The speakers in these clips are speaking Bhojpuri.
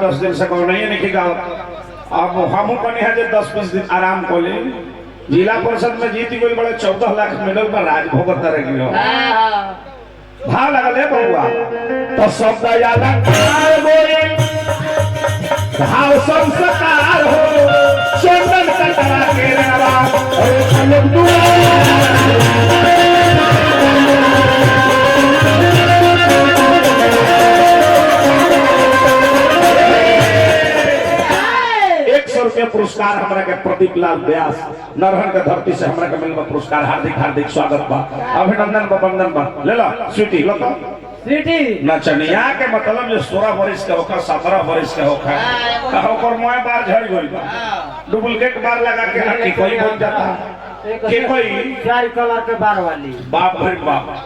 10 दिन से कहो नहीं है गाँव अब हम कनी है 10-20 दिन आराम को ले जिला परिषद में जीत गई बड़े 14 लाख मेडल पर राज भोगत रह भाव लगल है बउआ तो शब्द अलंकार बोले भाव संस्कार हो चंदन कटरा के रवा पुरस्कार हमरा के प्रदीप लाल व्यास नरहन के धरती से हमरा के मिलबा पुरस्कार हार्दिक हार्दिक स्वागत बा अभिनंदन बा वंदन बा ले लो स्वीटी लो स्वीटी नचनिया के मतलब जो 16 वर्ष के होखा 17 वर्ष के होखा कहो कर मोए बार झड़ गइल बा डुप्लीकेट बार लगा के हटी कोई बन जाता के कोई चार कलर के बार वाली बाप रे बाप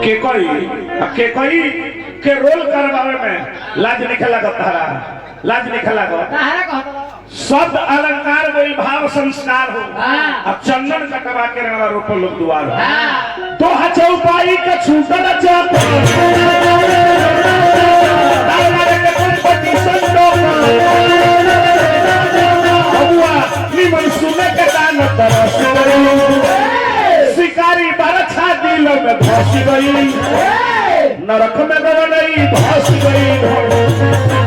के कोई के रोल करवावे में लाज नहीं लगता तारा लाज नहीं लगता तारा कहत शब्द अलंकार वही भाव संस्कार हो अब चंदन कटवा के रहना रोको लोग दुआर तो चौपाई का छूटल चाप निमन सुने के दान तरस शिकारी बरछा दिल में धस गई नरक में नहीं धस गई